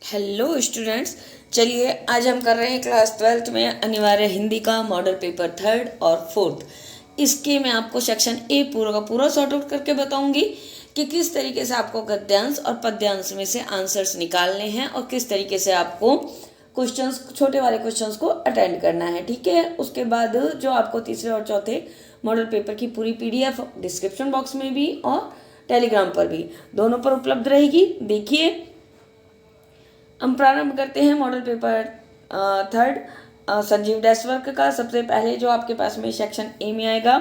Hello students. चलिए आज हम कर रहे हैं क्लास 12th में अनिवार्य हिंदी का मॉडल पेपर 3rd और 4th। इसके मैं आपको सेक्शन ए पूरा का पूरा सॉर्ट आउट करके बताऊंगी कि किस तरीके से आपको गद्यांश और पद्यांश में से आंसर्स निकालने हैं और किस तरीके से आपको क्वेश्चंस छोटे वाले क्वेश्चंस को अटेंड करना है। ठीक है, उसके बाद जो आपको तीसरे और चौथे मॉडल पेपर की पूरी पीडीएफ डिस्क्रिप्शन बॉक्स में भी और टेलीग्राम पर भी दोनों पर उपलब्ध रहेगी। देखिए, हम प्रारंभ करते हैं मॉडल पेपर 3rd संजीव डेस्कवर्क का। सबसे पहले जो आपके पास में सेक्शन ए में आएगा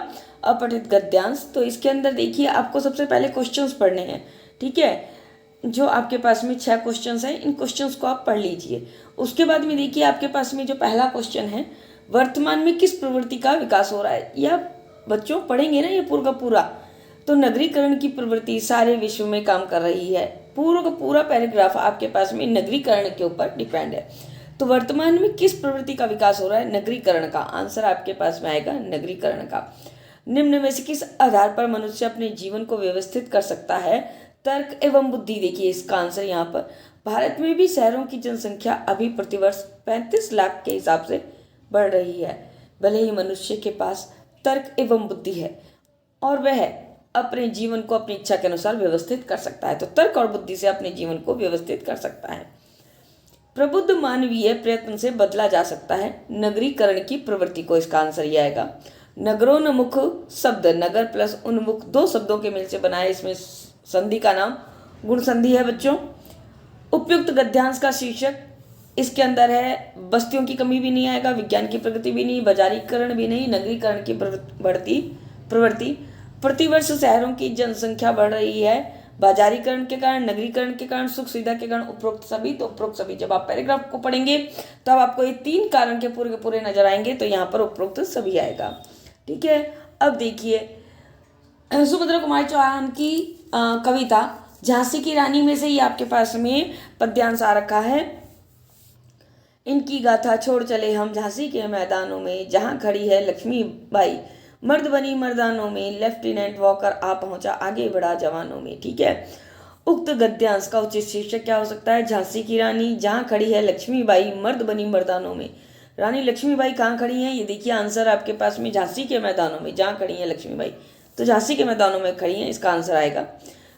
अपठित गद्यांश। तो इसके अंदर देखिए आपको सबसे पहले क्वेश्चंस पढ़ने हैं। ठीक है, जो आपके पास में 6 क्वेश्चंस हैं, इन क्वेश्चंस को आप पढ़ लीजिए। उसके बाद में देखिए आपके पास में जो पहला क्वेश्चन है, वर्तमान में किस प्रवृत्ति का विकास हो रहा है। यह बच्चों पढ़ेंगे ना ये पूरा का पूरा, तो नगरीकरण की प्रवृत्ति सारे विश्व में काम कर रही है। पूरा का पूरा पैराग्राफ आपके पास में नगरीकरण के ऊपर डिपेंड है। तो वर्तमान में किस प्रवृत्ति का विकास हो रहा है, नगरीकरण का। आंसर आपके पास में आएगा नगरीकरण का। निम्न में से किस आधार पर मनुष्य अपने जीवन को व्यवस्थित कर सकता है, तर्क एवं बुद्धि। देखिए इसका आंसर यहाँ पर, भारत में भी शहरों की जनसंख्या अभी प्रतिवर्ष 35 लाख के हिसाब से बढ़ रही है, भले ही मनुष्य के पास तर्क एवं बुद्धि है और वह अपने जीवन को अपनी इच्छा के अनुसार व्यवस्थित कर सकता है। तो तर्क और बुद्धि से अपने जीवन को व्यवस्थित कर सकता है। प्रबुद्ध मानवीय प्रयत्न से बदला जा सकता है नगरीकरण की प्रवृत्ति को। इसका आंसर ये आएगा नगरोन्मुख शब्द नगर प्लस उन्मुख 2 शब्दों के मिल से बना है। इसमें संधि का नाम गुण संधि है बच्चों। उपयुक्त गद्यांश का शीर्षक इसके अंदर है बस्तियों की कमी भी नहीं आएगा, विज्ञान की प्रगति भी नहीं, बाजारीकरण भी नहीं, नगरीकरण की बढ़ती प्रवृत्ति। प्रतिवर्ष शहरों की जनसंख्या बढ़ रही है, बाजारीकरण के कारण, नगरीकरण के कारण, सुख सुविधा के कारण, उपरोक्त सभी। तो उपरोक्त सभी जब आप पैराग्राफ को पढ़ेंगे तब आपको ये 3 कारण के पूरे नजर आएंगे, तो यहाँ पर उपरोक्त सभी आएगा। ठीक है, अब देखिए सुभद्रा कुमारी चौहान की कविता झांसी की रानी में से ही आपके पास में पद्यांश आ रखा है। इनकी गाथा छोड़ चले हम झांसी के मैदानों में, जहां खड़ी है लक्ष्मीबाई मर्द बनी मर्दानों में, लेफ्टिनेंट वॉकर आ पहुंचा आगे बढ़ा जवानों में। ठीक है, उक्त गद्यांश का उचित शीर्षक क्या हो सकता है, झांसी की रानी जहां खड़ी है लक्ष्मीबाई मर्द बनी मर्दानों में। रानी लक्ष्मीबाई कहाँ खड़ी हैं, ये देखिए आंसर आपके पास में झांसी के मैदानों में। जहाँ खड़ी है लक्ष्मीबाई, तो झांसी के मैदानों में खड़ी हैं, इसका आंसर आएगा।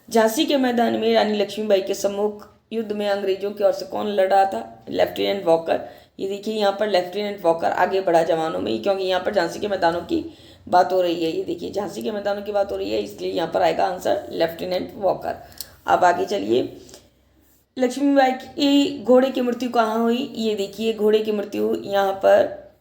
झांसी के मैदान में रानी लक्ष्मीबाई के सम्मुख युद्ध में अंग्रेजों की ओर से कौन लड़ रहा था, लेफ्टिनेंट वॉकर। ये देखिए यहाँ पर लेफ्टिनेंट वॉकर आगे बढ़ा जवानों में, क्योंकि यहाँ पर झांसी के मैदानों की बात हो रही है। ये देखिए झांसी के मैदानों की बात हो रही है, इसलिए यहाँ पर आएगा आंसर लेफ्टिनेंट वॉकर। अब आगे चलिए, लक्ष्मीबाई की घोड़े की मृत्यु कहाँ हुई। ये देखिए घोड़े की मृत्यु यहाँ पर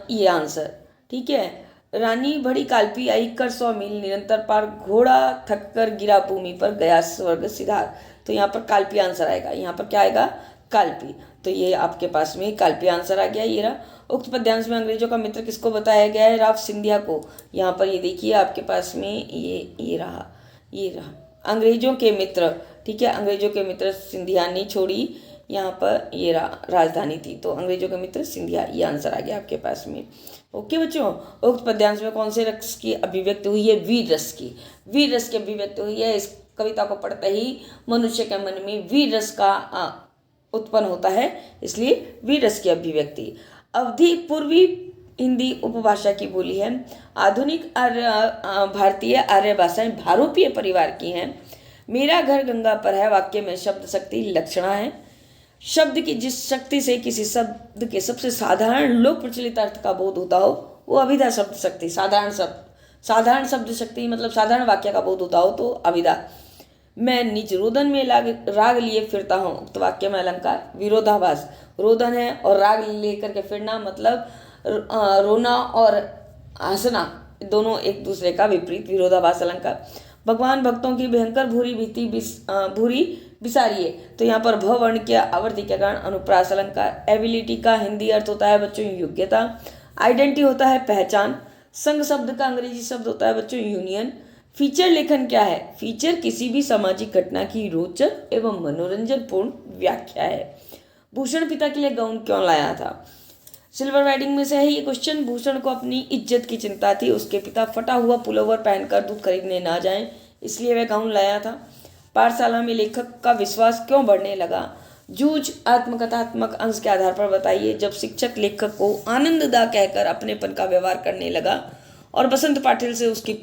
ये आंसर। ठीक है, रानी बड़ी काल्पी आई कर 100 मील निरंतर पार, घोड़ा थक कर गिरा भूमि पर गया स्वर्ग सिधार। तो यहाँ पर काल्पी आंसर आएगा। यहाँ पर क्या आएगा, काल्पी। तो ये आपके पास में काल्पी आंसर आ गया। ये रहा। उक्त पद्यांश में अंग्रेजों का मित्र किसको बताया गया है, राव सिंधिया को। यहाँ पर ये देखिए आपके पास में ये रहा अंग्रेजों के मित्र। ठीक है, अंग्रेजों के मित्र सिंधिया ने छोड़ी यहाँ पर ये राजधानी थी, तो अंग्रेजों के मित्र सिंधिया, ये आंसर आ गया आपके पास में। ओके बच्चों, उक्त पद्यांश में कौन से रस की अभिव्यक्ति हुई है, वीर रस की। वीर रस की अभिव्यक्ति हुई है। इस कविता को पढ़ते ही मनुष्य के मन में वीर रस का उत्पन्न होता है, इसलिए वीर रस की अभिव्यक्ति। अवधि पूर्वी हिंदी उपभाषा की बोली है। आधुनिक भारतीय आर्य भाषाएं भारोपीय परिवार की हैं। मेरा घर गंगा पर है वाक्य में शब्द शक्ति लक्षणा है। शब्द की जिस शक्ति से किसी शब्द के सबसे साधारण लोक प्रचलित अर्थ का बोध होता हो, वो अभिधा शब्द शक्ति। साधारण शब्द शक्ति मतलब साधारण वाक्य का बोध होता हो, तो अभिधा। मैं निज रोदन में राग लिए फिरता हूँ, उक्त वाक्य में अलंकार। विरोधाभास, रोदन है और राग लेकर के फिरना मतलब रोना और हंसना दोनों एक दूसरे का विपरीत, विरोधाभास अलंकार। भगवान भक्तों की भयंकर भूरी भीति भूरी बिसारिए, तो यहाँ पर भ वर्ण के आवर्ती के कारण अनुप्रास अलंकार। एबिलिटी का हिंदी अर्थ होता है बच्चों योग्यता। आइडेंटिटी होता है पहचान। संघ शब्द का अंग्रेजी शब्द होता है बच्चों यूनियन। फीचर लेखन क्या है, फीचर किसी भी सामाजिक घटना की रोचक एवं मनोरंजन पूर्ण व्याख्या है। भूषण पिता के लिए गाउन क्यों लाया था, सिल्वर वेडिंग में से है ये क्वेश्चन। भूषण को अपनी इज्जत की चिंता थी, उसके पिता फटा हुआ पुलोवर पहनकर दूध खरीदने ना जाएं, इसलिए वह गाउन लाया था। पाठशाला में लेखक का विश्वास क्यों बढ़ने लगा? जूझ आत्मकथात्मक अंश के आधार पर बताइए। जब शिक्षक लेखक को आनंददा कहकर अपनेपन का व्यवहार करने लगा और बसंत पाटिल से उसकी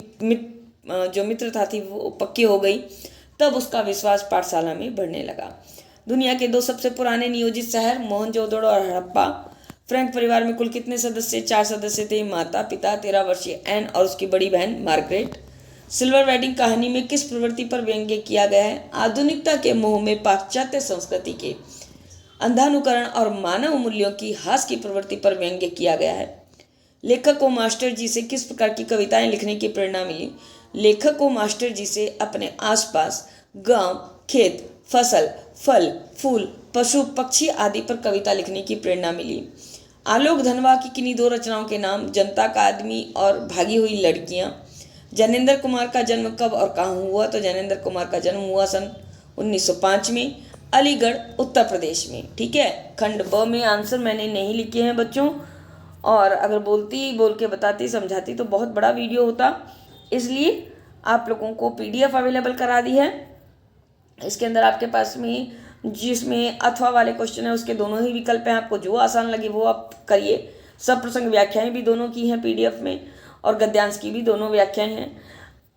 जो मित्रता थी वो पक्की हो गई, तब उसका विश्वास पाठशाला में बढ़ने लगा। दुनिया के 2 सबसे पुराने नियोजित शहर मोहनजोदड़ो और हड़प्पा। फ्रैंक परिवार में कुल कितने सदस्य? 4 सदस्य थे। माता पिता, 13 वर्षीय एन और उसकी बड़ी बहन मार्गरेट। सिल्वर वेडिंग कहानी में किस प्रवृत्ति पर व्यंग्य किया गया है? आधुनिकता के मोह में पाश्चात्य संस्कृति के अंधानुकरण और मानव मूल्यों की हास की प्रवृत्ति पर व्यंग्य किया गया है। लेखक को मास्टर जी से किस प्रकार की कविताएं लिखने की प्रेरणा मिली? लेखक को मास्टर जी से अपने आसपास गांव, खेत, फसल, फल, फूल, पशु, पक्षी आदि पर कविता लिखने की प्रेरणा मिली। आलोक धनवा की किन्हीं 2 रचनाओं के नाम? जनता का आदमी और भागी हुई लड़कियां। ज्ञानेंद्र कुमार का जन्म कब और कहाँ हुआ? तो ज्ञानेंद्र कुमार का जन्म हुआ सन 1905 में, अलीगढ़, उत्तर प्रदेश में। ठीक है, खंड ब में आंसर मैंने नहीं लिखे हैं बच्चों, और अगर बोल के बताती समझाती तो बहुत बड़ा वीडियो होता, इसलिए आप लोगों को PDF अवेलेबल करा दी है। इसके अंदर आपके पास में जिसमें अथवा वाले क्वेश्चन है उसके दोनों ही विकल्प हैं, आपको जो आसान लगे वो आप करिए। सब प्रसंग व्याख्याएं भी दोनों की हैं PDF में, और गद्यांश की भी दोनों व्याख्याएं हैं।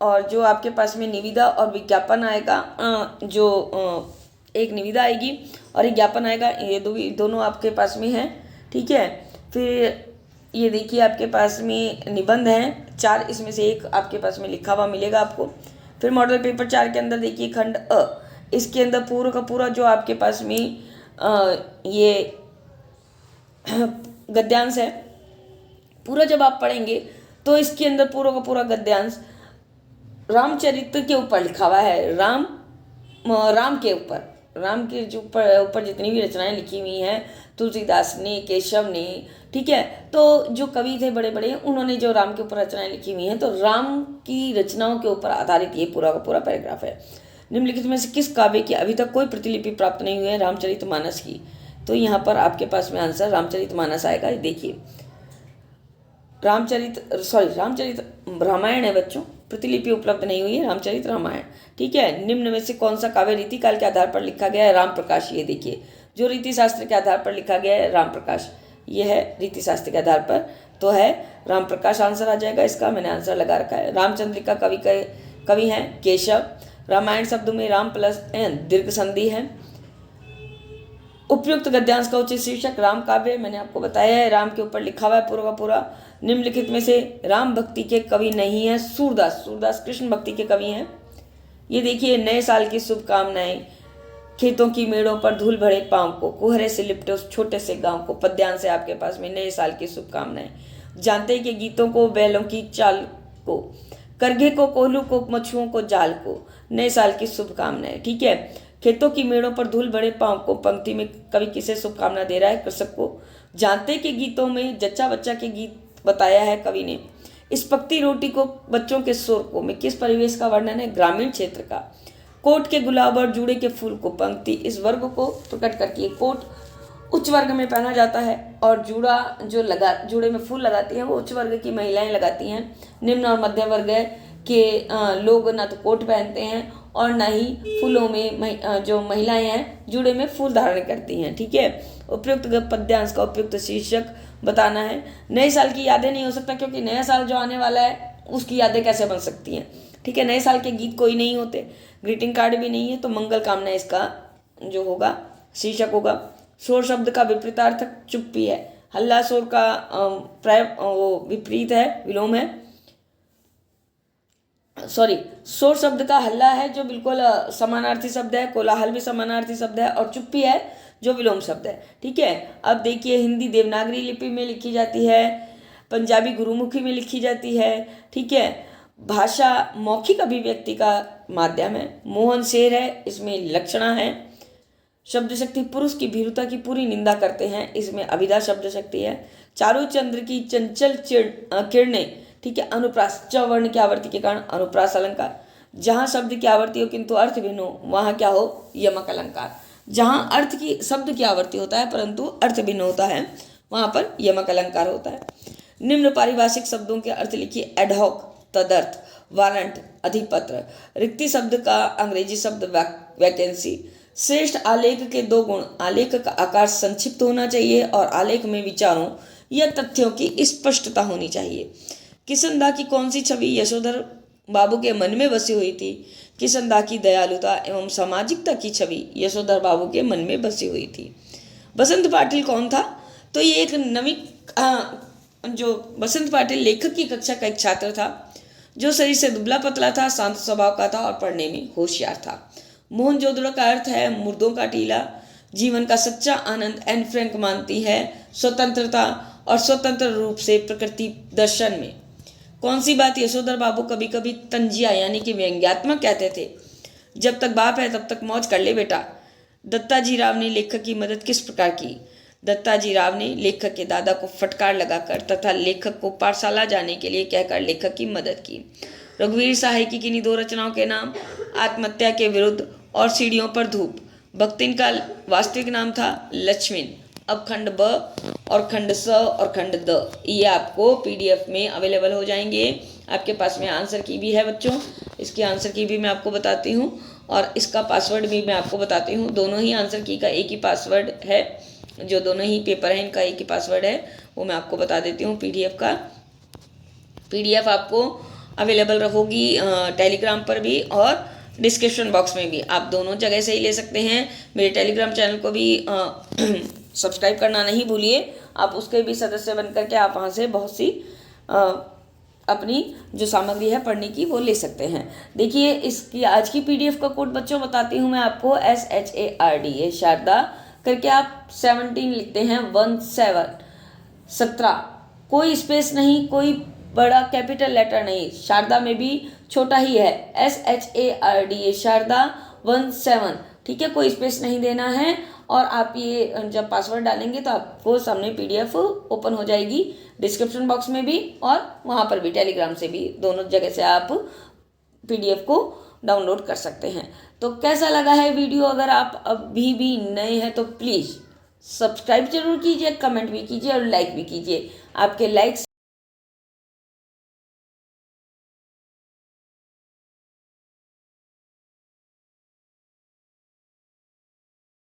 और जो आपके पास में निविदा और विज्ञापन आएगा, एक निविदा आएगी और एक ज्ञापन आएगा, ये दोनों आपके पास में हैं। ठीक है, फिर ये देखिए आपके पास में निबंध हैं 4, इसमें से एक आपके पास में लिखा हुआ मिलेगा आपको। फिर मॉडल पेपर 4 के अंदर देखिए खंड अ, इसके अंदर पूरा का पूरा जो आपके पास में ये गद्यांश है, पूरा जब आप पढ़ेंगे तो इसके अंदर पूरा का पूरा गद्यांश रामचरित्र के ऊपर लिखा हुआ है। राम के ऊपर, राम के जो ऊपर जितनी भी रचनाएं लिखी हुई हैं, तुलसीदास ने, केशव ने, ठीक है, तो जो कवि थे बड़े बड़े, उन्होंने जो राम के ऊपर रचनाएं लिखी हुई हैं, तो राम की रचनाओं के ऊपर आधारित ये पूरा का पूरा पैराग्राफ है। निम्नलिखित में से किस काव्य की अभी तक कोई प्रतिलिपि प्राप्त नहीं हुई है? रामचरितमानस की। तो यहाँ पर आपके पास में आंसर रामचरितमानस आएगा। देखिए रामचरित रामायण है बच्चों, प्रतिलिपि उपलब्ध नहीं हुई है, रामचरित रामायण। ठीक है, निम्न में से कौन सा काव्य रीति काल के आधार पर लिखा गया है? राम प्रकाश। ये देखिए जो रीति शास्त्र के आधार पर लिखा गया है राम प्रकाश, ये है रीति शास्त्र के आधार पर, तो है राम प्रकाश आंसर आ जाएगा इसका। मैंने आंसर लगा रखा है। रामचंद्रिका कवि हैं केशव। रामायण शब्द में राम प्लस एन दीर्घ संधि है। उपयुक्त गद्यांश का उचित शीर्षक राम काव्य, मैंने आपको बताया है, राम के ऊपर लिखा हुआ है पूरा का पूरा। निम्नलिखित में से राम भक्ति के कवि नहीं है? सूरदास कृष्ण भक्ति के कवि हैं। ये देखिए नए साल की शुभकामनाएं, खेतों की मेड़ों पर धूल भरे पांव को, कोहरे से लिपटे उस छोटे से गांव को, पद्यांश है आपके पास में नए साल की शुभकामनाएं। जानते के गीतों को, बैलों की चाल को, करघे को, कोहलू को, मछुओं को, जाल को, नए साल की शुभकामनाएं। ठीक है, खेतों की मेड़ों पर धूल भरे पांव को, पंक्ति में कवि किसे शुभकामना दे रहा है? कृषक को। जानते के गीतों में जच्चा बच्चा के गीत बताया है कवि ने। इस पकती रोटी को, बच्चों के शोर को में किस परिवेश का वर्णन है? ग्रामीण क्षेत्र का। कोट के गुलाब और जूड़े के फूल को, पंक्ति इस वर्ग को प्रकट करती है। कोट उच्च वर्ग में पहना जाता है और जूड़े में फूल लगाती हैं वो उच्च वर्ग की महिलाएं लगाती हैं। निम्न और मध्य वर्ग के लोग ना तो कोट पहनते हैं और ना ही फूलों में जो महिलाएं हैं जूड़े में फूल धारण करती हैं। ठीक है, उपयुक्त पद्यांश का उपयुक्त शीर्षक बताना है। नए साल की यादें नहीं हो सकता, क्योंकि नया साल जो आने वाला है उसकी यादें कैसे बन सकती हैं? ठीक है, नए साल के गीत कोई नहीं होते, ग्रीटिंग कार्ड भी नहीं है, तो मंगल कामना इसका जो होगा शीर्षक होगा। शोर शब्द का विपरीतार्थक चुप्पी है। हल्ला शोर का विपरीत है, विलोम है। शोर शब्द का हल्ला है जो बिल्कुल समानार्थी शब्द है, कोलाहल भी समानार्थी शब्द है, और चुप्पी है जो विलोम शब्द है। ठीक है, अब देखिए हिंदी देवनागरी लिपि में लिखी जाती है, पंजाबी गुरुमुखी में लिखी जाती है। ठीक है, भाषा मौखिक अभिव्यक्ति का माध्यम है। मोहन शेर है, इसमें लक्षणा है। शब्द शक्ति पुरुष की भीरुता की पूरी निंदा करते हैं, इसमें अभिधा शब्द शक्ति है। चारू चंद्र की चंचल किरणें, ठीक है, अनुप्रास, च वर्ण की आवर्ती के कारण अनुप्रास अलंकार। जहाँ शब्द की आवर्ती हो किंतु अर्थ भिन्न हो, वहाँ क्या हो? यमक अलंकार। जहाँ अर्थ की शब्द की आवर्ती होता है परंतु अर्थ भिन्न होता है, वहाँ पर यमक अलंकार होता है। निम्न पारिभाषिक शब्दों के अर्थ लिखिए। एडहॉक तदर्थ, वारंट अधिपत्र, रिक्ति शब्द का अंग्रेजी शब्द वैकेंसी। श्रेष्ठ आलेख के दो गुण, आलेख का आकार संक्षिप्त होना चाहिए और आलेख में विचारों या तथ्यों की स्पष्टता होनी चाहिए। किशनदा की कौन सी छवि यशोधर बाबू के मन में बसी हुई थी? किशनदा की दयालुता एवं सामाजिकता की छवि यशोधर बाबू के मन में बसी हुई थी। बसंत पाटिल कौन था? तो ये एक नवी जो बसंत पाटिल लेखक की कक्षा का एक छात्र था जो शरीर से दुबला पतला था, शांत स्वभाव का था और पढ़ने में होशियार था। मोहनजोदड़ो का अर्थ है मुर्दों का टीला। जीवन का सच्चा आनंद एन फ्रैंक मानती है स्वतंत्रता और स्वतंत्र रूप से प्रकृति दर्शन में। कौन सी बात यशोधर बाबू कभी कभी तंजिया यानी कि व्यंग्यात्मक कहते थे? जब तक बाप है तब तक मौज कर ले बेटा। दत्ताजी राव ने लेखक की मदद किस प्रकार की? दत्ताजी राव ने लेखक के दादा को फटकार लगाकर तथा लेखक को पाठशाला जाने के लिए कहकर लेखक की मदद की। रघुवीर सहाय की किन्हीं दो रचनाओं के नाम? आत्महत्या के विरुद्ध और सीढ़ियों पर धूप। भक्तिन का वास्तविक नाम था लक्ष्मण। अब खंड ब और खंड स और खंड द ये आपको पीडीएफ में अवेलेबल हो जाएंगे। आपके पास में आंसर की भी है बच्चों, इसकी आंसर की भी मैं आपको बताती हूँ और इसका पासवर्ड भी मैं आपको बताती हूँ। दोनों ही आंसर की का एक ही पासवर्ड है, जो दोनों ही पेपर हैं इनका एक ही पासवर्ड है, वो मैं आपको बता देती हूँ। पीडीएफ का पीडीएफ आपको अवेलेबल होगी टेलीग्राम पर भी और डिस्क्रिप्शन बॉक्स में भी। आप दोनों जगह से ही ले सकते हैं। मेरे टेलीग्राम चैनल को भी सब्सक्राइब करना नहीं भूलिए। आप उसके भी सदस्य बन करके आप वहाँ से बहुत सी अपनी जो सामग्री है पढ़ने की वो ले सकते हैं। देखिए इसकी आज की पीडीएफ का कोड बच्चों बताती हूँ मैं आपको। SHARDA शारदा करके आप 17 लिखते हैं 17 कोई स्पेस नहीं, कोई बड़ा कैपिटल लेटर नहीं, शारदा में भी छोटा ही है। SHARDA शारदा 17, ठीक है, कोई स्पेस नहीं देना है। और आप ये जब पासवर्ड डालेंगे तो आपको सामने पीडीएफ ओपन हो जाएगी डिस्क्रिप्शन बॉक्स में भी और वहाँ पर भी, टेलीग्राम से भी, दोनों जगह से आप पीडीएफ को डाउनलोड कर सकते हैं। तो कैसा लगा है वीडियो? अगर आप अभी भी नए हैं तो प्लीज़ सब्सक्राइब जरूर कीजिए, कमेंट भी कीजिए और लाइक भी कीजिए। आपके लाइक्स